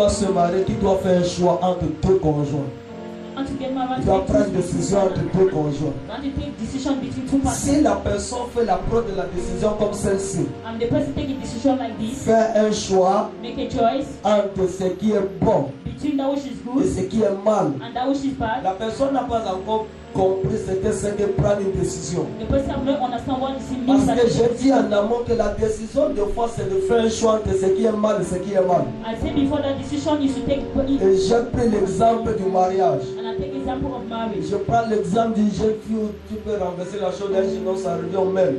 dois se marier, tu dois faire un choix entre deux conjoints. Tu dois prendre une décision entre deux conjoints. Si la personne fait la preuve de la décision comme celle-ci, fait un choix entre ce qui est bon et ce qui est mal, la personne n'a pas encore compris ce que c'est de prendre une décision. Parce que j'ai dit en amont que la décision de fois c'est de faire un choix entre ce qui est mal et ce qui est mal. Et j'ai pris l'exemple du mariage. Je prends l'exemple d'une jeune fille où tu peux renverser la chose d'un sinon ça revient au même.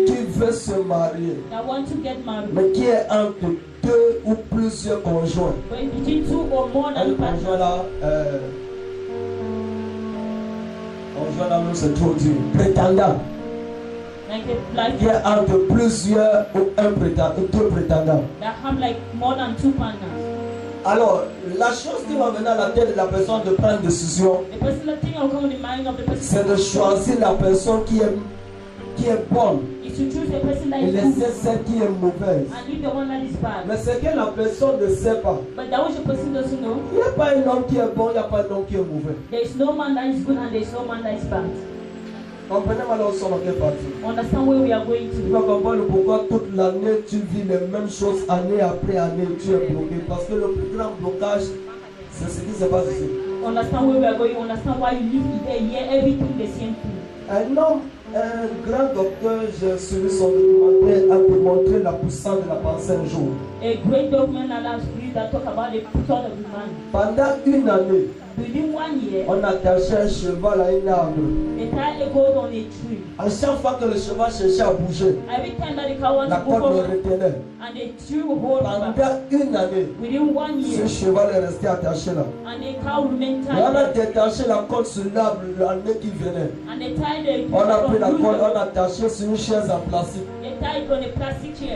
Qui veut se marier, mais qui est entre deux ou plusieurs conjoints. Un conjoint là, conjoint là, c'est trop dur. Prétendant. Qui est entre plusieurs ou un prétendant, deux prétendants. Alors, la chose qui va venir à la tête de la personne de prendre une décision, c'est de choisir la personne qui est bonne et laisser celle qui est mauvaise. Mais ce que la personne ne sait pas, il n'y a pas un homme qui est bon, il n'y a pas un homme qui est mauvais. Comprenez maintenant où nous sommes en quelle partie. Tu vas comprendre pourquoi toute l'année tu vis les mêmes choses année après année, tu es bloqué. Parce que le plus grand blocage, c'est ce qui se passe ici. Un homme, un grand docteur, j'ai suivi son documentaire, a pu montrer la puissance de la pensée un jour. Pendant une année, on attachait un cheval à une arbre. À chaque fois que le cheval cherchait à bouger, la corde le retenait. Pendant une année, ce cheval est resté attaché là. Et on a détaché la corde sur l'arbre l'année qui venait. On a pris la corde, on a attaché sur une chaise en plastique.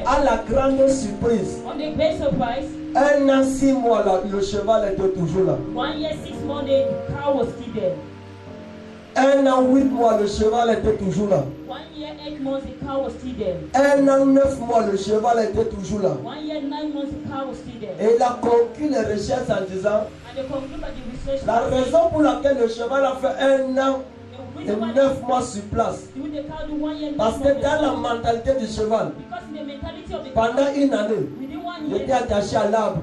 À la grande surprise, un an, 6 mois là, le cheval était toujours là. 1 year, 6 months, the cow was still there. Un an, 8 mois, le cheval était toujours là. 1 year, 8 months, the cow was still there. Un an, 9 mois, le cheval était toujours là. 1 year, 9 months, the cow was still there. Et il a conclu les recherches en disant la raison pour laquelle le cheval a fait 1 an et 9 mois sur place. Parce que dans la mentalité du cheval, pendant une année, j'étais attaché à l'arbre.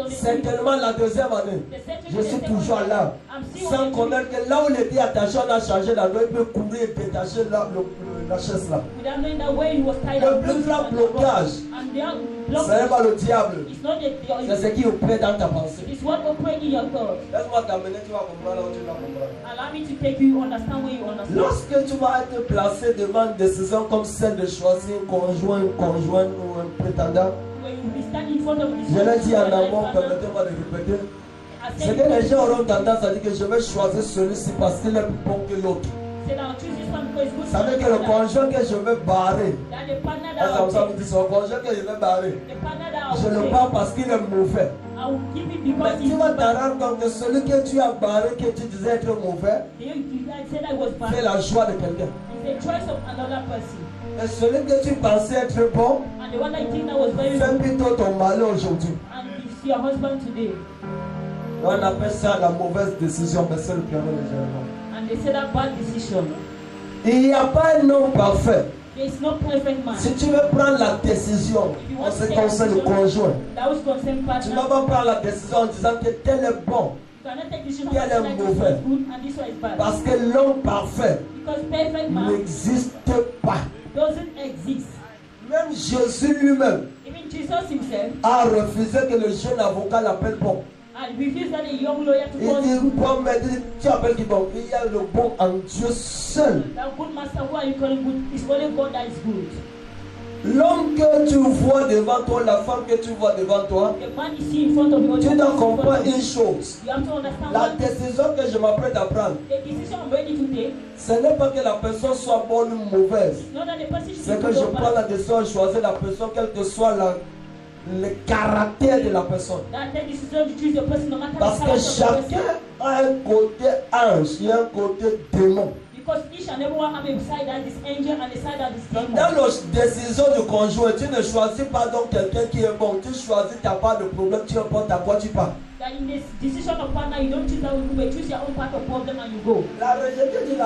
Certainement la deuxième année, je suis toujours à l'arbre. Sans connaître que là où il était attaché, on a changé la loi, il peut courir et détacher la chaise là. Le plus grand blocage, ce n'est pas le diable. C'est ce qui opère dans ta pensée. Laisse-moi t'amener, tu vas comprendre là où tu vas comprendre. Lorsque tu vas être placé devant une décision comme celle de choisir un conjoint ou un prétendant, je l'ai dit en amont, permettez-moi de répéter. C'est que les gens auront tendance à dire que je vais choisir celui-ci parce qu'il est plus bon que l'autre. Ça veut dire que le conjoint que je vais barrer, c'est le conjoint que je vais barrer. Je le barre parce qu'il est mauvais. Mais tu vas te rendre compte que celui que tu as barré, que tu disais être mauvais, c'est la joie de quelqu'un. Et celui que tu pensais être bon, fait plutôt ton malheur aujourd'hui. On appelle ça la mauvaise décision, mais c'est le piano légèrement. Il n'y a pas un homme parfait. Si tu veux prendre la décision en ce qui concerne le conjoint, tu ne vas pas prendre la décision en disant que tel est bon, tel est mauvais. Parce que l'homme parfait n'existe pas. Même Jésus lui-même a refusé que le jeune avocat l'appelle bon. Il dit, bon, mais tu appelles qui bon? Il y a le bon en Dieu seul. L'homme que tu vois devant toi, la femme que tu vois devant toi, tu dois comprendre une chose. La décision que je m'apprête à prendre, ce n'est pas que la personne soit bonne ou mauvaise. C'est que je prends la décision de choisir la personne, quel que soit le caractère de la personne. Parce que chacun a un côté ange et un côté démon. Because each and everyone have a side that is angel and a side that is demon. Dans la décision du conjoint, tu ne choisis pas donc quelqu'un qui est bon. Tu choisis, tu n'as pas de problème, tu importes à quoi tu pars. That in this decision of partner, you don't choose that you may choose your own part of problem and you go. La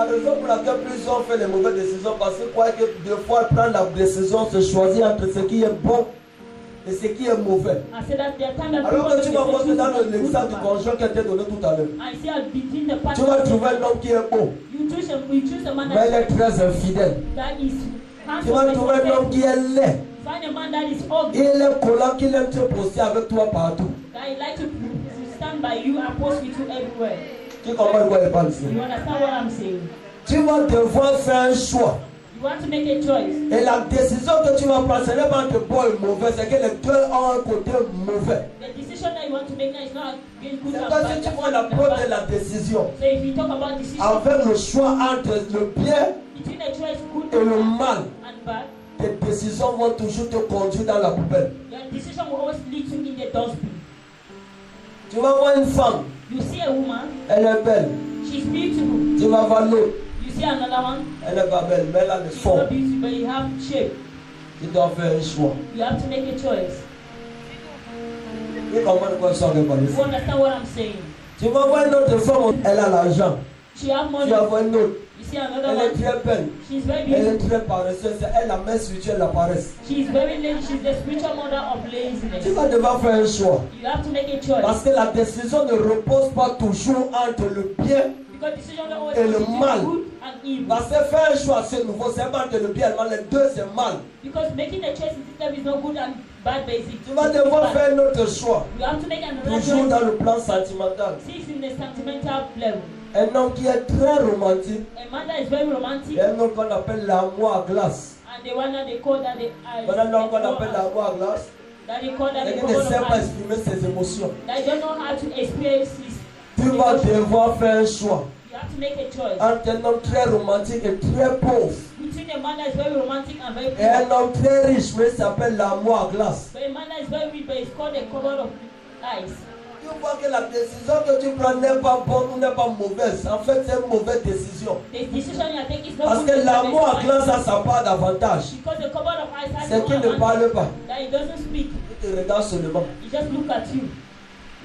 raison pour laquelle plusieurs font les mauvaises décisions, parce que quoi que deux fois prendre la décision, se choisir entre ce qui est bon et ce qui est mauvais. Alors que tu vas voir que dans l'exemple du conjoint qui a été donné tout à l'heure, tu vas trouver un homme qui est beau, mais il est très infidèle. Tu vas trouver un homme qui est laid. Il est collant, qu'il aime te poster avec toi partout. Tu comprends quoi il parle ici? Tu vas devoir faire un choix. You want to make a choice. Et la décision que tu vas prendre, ce n'est pas de bon et mauvais, c'est que les deux ont un côté mauvais. The decision that you want to make now is not against good C'est and quand bad. tu prends la preuve de la décision, So if you talk about decision, avec le choix entre le bien between a choice good et le mal, and bad, tes décisions vont toujours te conduire dans la poubelle. your decision will always lead you in the dustbin. Tu vas voir une femme, You see a woman, elle est belle. she's beautiful. Tu vas voir l'autre, You see another one, elle n'est pas belle, mais elle a le she's fond. not beautiful, but you have shape. Tu dois faire un choix. You have to make a choice. Tu comprends quoi ça veut parler? You understand what I'm saying? Tu vas voir une autre femme, elle a l'argent. She have Tu money. vas voir une autre, You see another elle est one, très belle. she's very Elle est beautiful. très paresseuse, elle la main spirituelle, la paresse. She's very lazy. She's the spiritual mother of Tu laziness. vas devoir faire un choix. You have to make a choice. Parce que la décision ne repose pas toujours entre le bien. Because decision don't always Et le constitute mal. good and evil. Parce que faire un choix, c'est nouveau, c'est pas entre le bien et le mal. Les deux, c'est mal. Because making a choice in system is not good and bad basic. Tu vas devoir faire un autre choix. You have to make another Toujours choice. dans le plan sentimental. See, it's in the sentimental level. Un homme qui est très romantique. A man that is very romantic, Et un homme qu'on appelle l'amour à glace. and the one that they call that they Voilà un homme qu'on appelle l'amour à glace. that they call that C'est the qu'il ne couple sait of pas eyes. exprimer ses émotions. That don't know how to experience his. Tu vas devoir faire un choix You have to make a choice entre un homme très romantique et très pauvre. between a man that is very romantic and very Et un poor. homme très riche, mais il s'appelle l'amour à glace. But a man that is very rich, but it's called the cover of eyes. Tu vois que la décision que tu prends n'est pas bonne ou n'est pas mauvaise. En fait, c'est une mauvaise décision. The decision you take is not Parce good, que it's l'amour à not glace a sa part d'avantage. because the cover of eyes has C'est no qu'il ne advantage, parle pas. that he doesn't speak. Il te regarde seulement. He just look at you.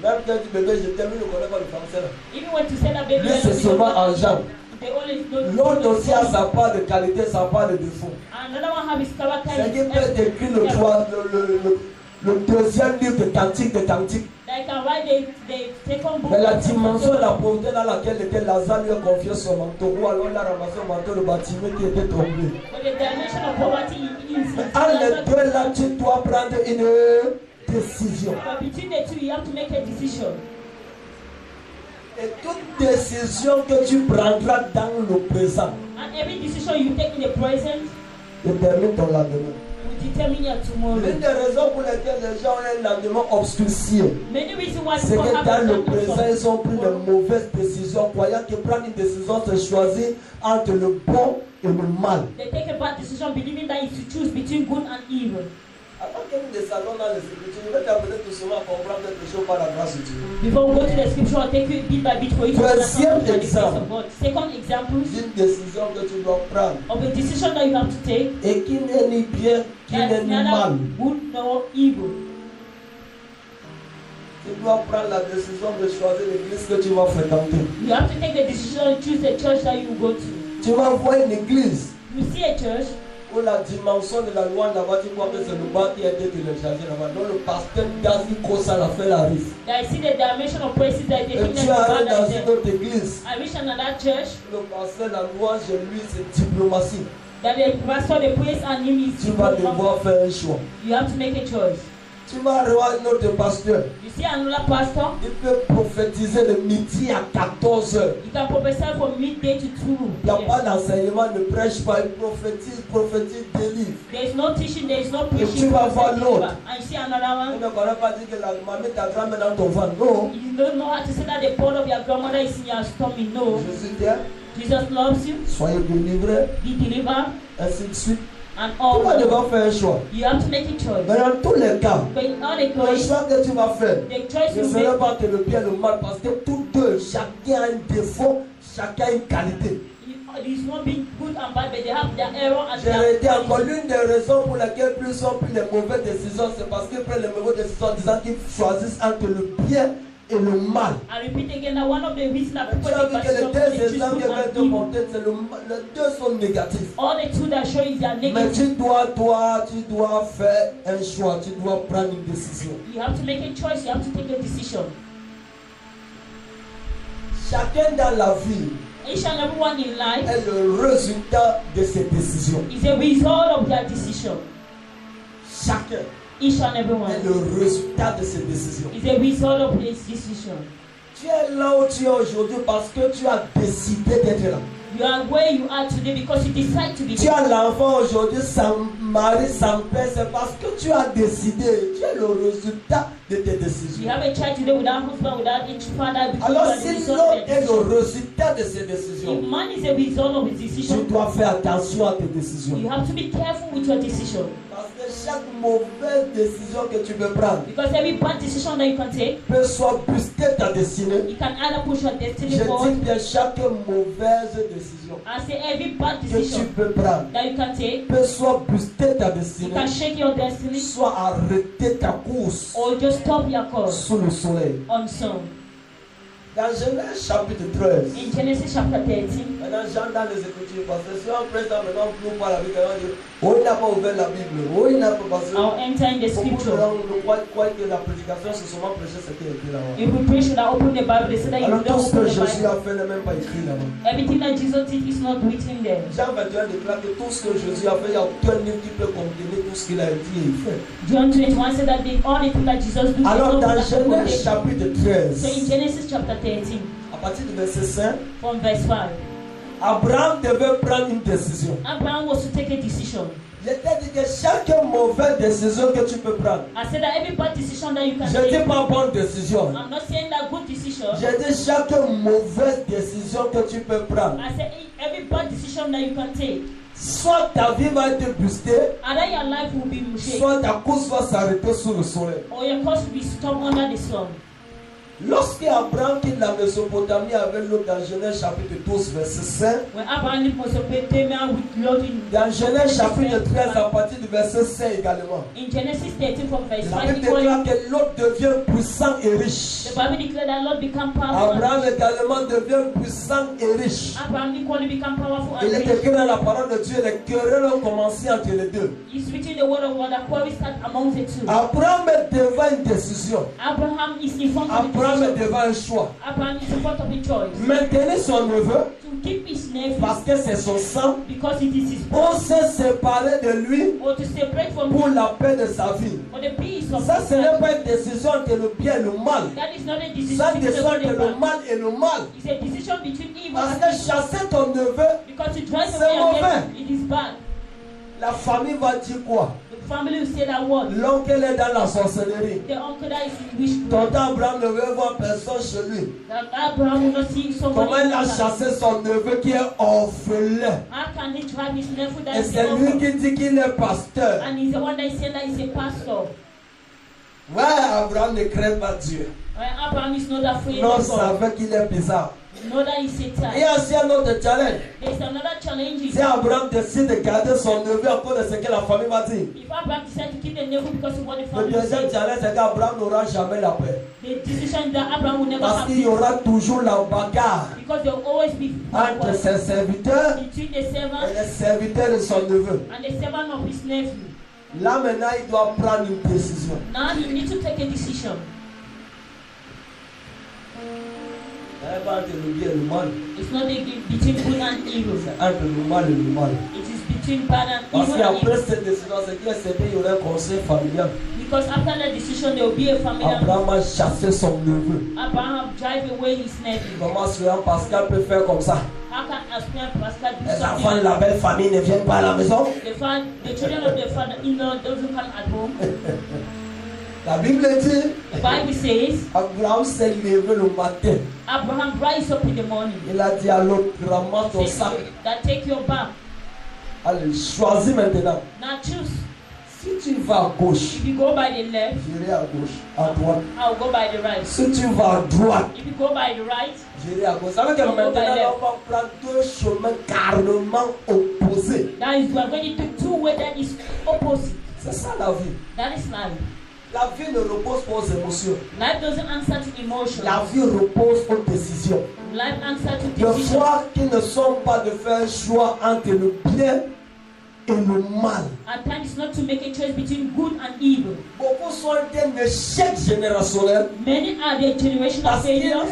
Même quand tu bébé, je t'aime, il ne connaît pas le français là. Even when you say that baby, Lui, c'est seulement en jambe. they always know. L'autre aussi a sa part de qualité, sa part de défaut. Another one have his character. C'est qu'il peut écrire le deuxième livre de Cantique de Cantique. They can write the second book. Mais la dimension de la pauvreté dans laquelle était Lazare lui a confié son manteau. Ou alors il a ramassé le manteau de bâtiment qui était tombé. But the dimension of poverty is. Entre les deux là, tu dois prendre une décision. But between the two, you have to make a decision. Et toute décision que tu prendras dans le présent And every decision you take in the present détermine ton lendemain. will determine your tomorrow. L'une des raisons pour lesquelles les gens ont un lendemain obscurci, Many reasons why c'est people que have dans le a présent, ils ont pris de mauvaises décisions, croyant que prendre une décision, c'est choisir entre le bon et le mal. They take a bad decision believing that it's to choose between good and evil. Avant que nous descendions dans les Écritures, je vais t'amener tout simplement à comprendre quelque chose par la grâce de Dieu. Before we go to the scripture, I'll take you bit by bit for you to Deuxième understand the grace exemple. of God. Second example Une décision que tu dois prendre of a decision that you have to take et qui n'est ni bien, qui n'est that's ni mal. neither good nor evil. Tu dois prendre la décision de choisir l'église que tu vas fréquenter. You have to take the decision to choose the church that you go to. Tu vas voir une église You see a church où la dimension de la loi là-bas, tu vois que c'est le bas qui a été téléchargé là-bas. Donc le pasteur Gazi Kosa l'a fait la rive. that I see the dimension of places that they Et think tu that arrives dans is une there. autre église. I reach another church Le pasteur, la louange, lui, c'est diplomatie. that the pastor, the praise and him is Tu vas devoir faire un choix. you have to make a choice. Tu vas revoir un autre pasteur. You see another pastor, Il peut prophétiser de midi à 14 heures. you can prophesy from midday to 2 Il n'y a pas p.m. d'enseignement, ne prêche pas, il prophétise, délivre. There is no teaching, there is no tu preaching. vas voir prophesy, l'autre. deliver. And you see another Tu one, ne connais pas dire que la mamie ta grand-mère dans ton ventre. Non. you don't know how to say that the part of your grandmother is in your stomach. No. Jésus t'aime, Jesus loves you, soyez délivrés, be delivered, ainsi de suite. and Tu all. vas devoir faire un choix. You have to make a choice. Mais dans tous les cas, But in all the le choice, choix que tu vas faire the choice ne you sera make, pas entre le bien et le mal parce que tous deux, chacun a un défaut, chacun a une qualité. It's not being good and bad, but they have their error and J'ai dit encore their. l'une des raisons pour lesquelles plus ont pris les mauvaises décisions, c'est parce qu'ils prennent les mauvaises décisions en disant qu'ils choisissent entre le bien et le mal. I repeat again that one of the reasons that Tu people as take vu que les decisions deux they choose exemples good que je vais and te evil. montrer, les deux sont négatifs. All the two that show is their Mais negative. tu dois faire un choix, tu dois prendre une décision. You have to make a choice. You have to take a decision. Chacun dans la vie Each and everyone in life est le résultat de ses décisions. is a result of their decision. Chacun Each and everyone est le résultat de ses décisions. is a result of his decision. Tu es là où tu es aujourd'hui parce que tu as décidé d'être là. You are where you are today because you decide to be Tu as l'enfant aujourd'hui sans mari, sans père, c'est parce que tu as décidé. Tu es le résultat de tes You décisions. have a child today without husband, without each father because Alors you are the si result l'homme of est their decision. le résultat de ses If décisions, man is a result of his tu decision, dois faire attention à tes décisions. you have to be careful with your decision. Parce que chaque mauvaise décision que tu peux prendre Because every bad decision that you can take, peut soit booster ta destinée. you can either push your Je destiny dis forward. bien chaque mauvaise décision I say every bad que tu decision peux prendre that you can take, peut soit booster ta you destinée, can shake your destiny soit arrêter ta course or just stop your course sous le soleil. on sun. Dans Genèse chapitre 13, In Genesis chapter 13, maintenant j'entends les Écritures parce que si on présente maintenant nous parle avec quelqu'un, on dit oh il n'a pas ouvert la Bible, oh il n'a pas parce que I'll enter in the beaucoup de scripture. gens croient que la prédication c'est seulement prêcher ce qui est écrit là-bas. If we pray, should I open the Bible? They say that you Alors tout don't ce open que the Jésus Bible. a fait n'est même pas écrit là-bas. Everything that Jesus did is not written there. Jean 21 déclare que tout ce que Jésus a fait, il n'y a aucun livre qui peut contenir tout ce qu'il a dit et fait. John 21 said that the only thing that Jesus did Alors is dans not Genèse chapitre So 13, in Genesis chapter 13, à partir du verset 5, from verse 5, Abraham devait prendre une décision. Abraham was to take a decision. Je t'ai dit que chaque mauvaise décision que tu peux prendre, I said that every bad decision that you can je ne dis take, pas bonne décision, I'm not saying that good decision. je dis chaque mauvaise décision que tu peux prendre, I said every bad decision that you can take. soit ta vie va être boostée, Either your life will be shaken soit ta course va s'arrêter sous le soleil. or your course will be stopped under the sun. Lorsque Abraham quitte la Mésopotamie avec l'autre dans Genèse chapitre 12 verset 5, When Abraham left Mesopotamia with Lot in dans Genèse chapitre 13 à partir du verset 5 également, in Genesis 13 from verse la 5, Bible déclare que l'autre devient puissant et riche. the Bible declared that Lot become powerful. Abraham également devient puissant et riche. Abraham equally become powerful Il and est rich. écrit dans la parole de Dieu, les querelles ont commencé entre les deux. It's written in the word of God that quarrel start among the two. Abraham est devant une décision. Abraham is in front of the Abraham est decision. devant un choix. Abraham is in front of the choice Maintenir son neveu, to keep his nephew parce que c'est son sang, because it is his ou blood, se séparer de lui or to separate from pour him la paix de sa vie. for the peace of Ça, his ce n'est life. pas une décision entre le bien et le mal. That is not a Ça, decision une between décision good entre and le bad. mal et le mal. It's a decision between evil Parce and que good. chasser ton neveu, Because to drive c'est away mauvais. against it is bad. la famille va dire quoi? The family will say that word. L'oncle est dans la sorcellerie. The uncle that is in witchcraft. Tonton Abraham ne veut voir personne chez lui. That Abraham will not see somebody. Comment il a in his house. chassé son neveu qui est orphelin? How can he drive his nephew that Et is c'est a lui uncle? qui dit qu'il est pasteur. And he's the one that is saying that he's a pastor. Ouais, Abraham ne craint pas Dieu. When Abraham is not afraid Non, of God. savait qu'il est bizarre. Know that he's Satan. Il y a aussi un autre challenge. There's another challenge. Si Abraham décide de garder son neveu à cause de ce que la famille va dire, If Abraham decides to keep the nephew because of what the le family deuxième says, challenge, c'est qu'Abraham n'aura jamais la paix. the decision that Abraham will never Parce have qu'il y peace. aura toujours la bagarre Because there will always be entre war ses serviteurs between the et servant les serviteurs de son neveu. and the servant of his nephew. Là maintenant, il doit prendre une décision. Now he needs to take a decision. C'est pas entre le bien et le mal. It's not between good and evil. C'est entre le mal et le mal. It is between bad and Parce evil and qu'après evil. cette décision, c'est qu'il y aurait un conseil familial. Because after the decision, there will be a family. Abraham a chassé son neveu. Abraham drive away his nephew. Comment Sœur Pascal peut faire comme ça? How can Aspen Pascal do Les enfants de something? la belle famille ne viennent pas à la maison. The children of the father-in-law doesn't come at home. La Bible dit, The Bible says Abraham s'est levé le matin. Abraham rise up in the morning. Il a dit à l'autre, ramasse ton sac. That take your bag. Allez, choisis maintenant. Now choose. Si tu vas à gauche, If you go by the left, j'irai à gauche. À droite. I'll go by the right. Si tu vas à droite, If you go by the right, virer à gauche. Ça veut dire que maintenant, on va prendre deux chemins carrément opposés. That is, we are going to take two ways that is opposite. C'est ça la vie. That is life. La vie ne repose pas aux émotions. Life doesn't answer to emotions. La vie repose aux décisions. Life answers to Le decisions. choix qui ne sont pas de faire un choix entre le bien et le mal. At times it's not to make a choice between good and evil. Beaucoup sont un échec générationnel Many are the generational parce failures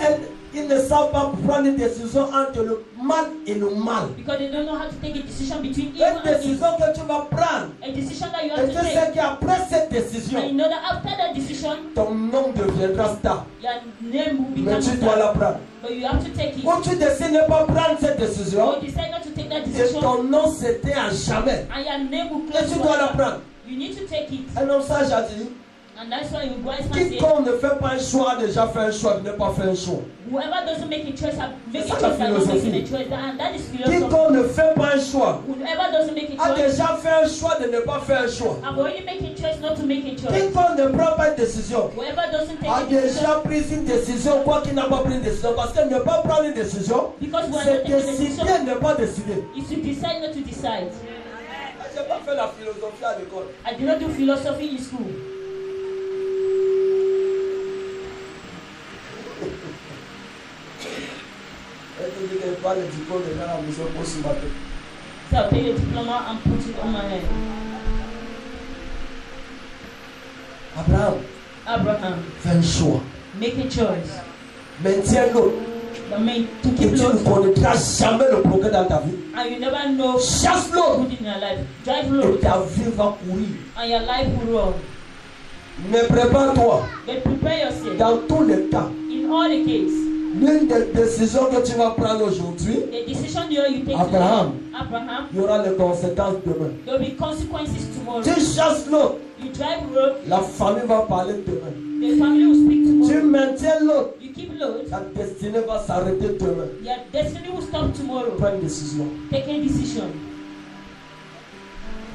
qu'ils ne savent pas prendre une décision entre le mal et le mal. because they don't know how to take a decision between evil Une and evil. décision que tu vas prendre. A decision that you Et have tu to sais take. qu'après cette And you décision, know that after that decision, ton nom deviendra star. your name will Mais become tu dois la star. prendre. But you have to take it. Ou tu décides de ne pas prendre cette décision Or you decide not to take that et decision, ton nom s'éteint à jamais. and your name will Et close tu dois la forever. prendre. You need to take it. Un homme sage a dit, And that's why you wise man say, quiconque ne fait pas un choix a déjà fait un choix de ne pas faire un choix. whoever doesn't make a choice, make a C'est ça, choice la by not philosophie. making a choice. And that is philosophy. Quiconque ne fait pas un choix Whoever doesn't make a a choice, déjà fait un choix de ne pas faire un choix. I've already made a choice not to make a choice. Quiconque ne prend pas une décision Whoever doesn't take a a decision, déjà pris une décision, quoi qu'il n'a pas pris une décision. Parce que ne pas prendre une décision, because we are c'est not taking a décider decision, de ne pas décider. is to decide not to decide. Je n'ai pas fait la philosophie à l'école. I did not do philosophy in school. Elle te dit qu'elle parle du diplôme de la maison pour se battre. So I'll take a diploma and put it on my head. Abraham, Abraham, fais un choix. make a choice. Maintiens l'autre. That means to Et keep tu ne low, connaîtras jamais le progrès dans ta vie. and you never know Chasse l'autre. good in your life. Drive Et low, ta vie va courir. and your life will run. Mais prépare-toi. But prepare yourself. Dans tous les cas, In all the cases, l'une des décisions que tu vas prendre aujourd'hui, the decision you take Abraham. today, Abraham, il y aura les conséquences demain. there will be consequences tomorrow. Tu chasses l'autre, You drive low, la famille va parler demain. the family will speak Tu tomorrow. maintiens l'autre, You keep low, ta destinée va s'arrêter demain. your destiny will stop tomorrow. Prends une décision. Take a decision.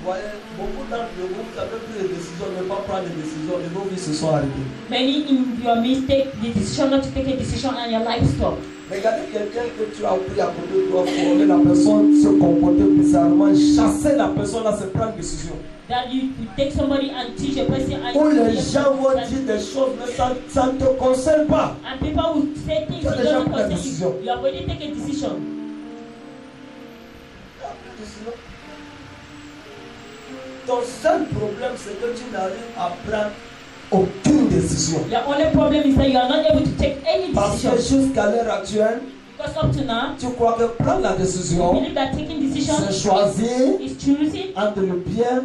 Vous voyez, beaucoup d'entre vous, vous avez pris des décisions, ne pas prendre des décisions, et vos vies se sont arrêtées. Many in your mistake, the decision not to take a decision and your life stop. Regardez quelqu'un que tu as pris à côté de toi, former la personne, se comporter bizarrement, chasser la personne à se prendre une décision. That you take somebody and teach a person and Où les gens vont dire des choses, mais ça ne te concerne pas. and people will say things Tu as that déjà doesn't pris la concern décision. you. You have already taken a decision. Ton seul problème, c'est que tu n'arrives à prendre aucune décision. Your only problem is that you are not able to take any Parce que decision. jusqu'à l'heure actuelle, Because up to now, tu crois que prendre la you décision, believe that taking decision c'est choisir is choosing entre le bien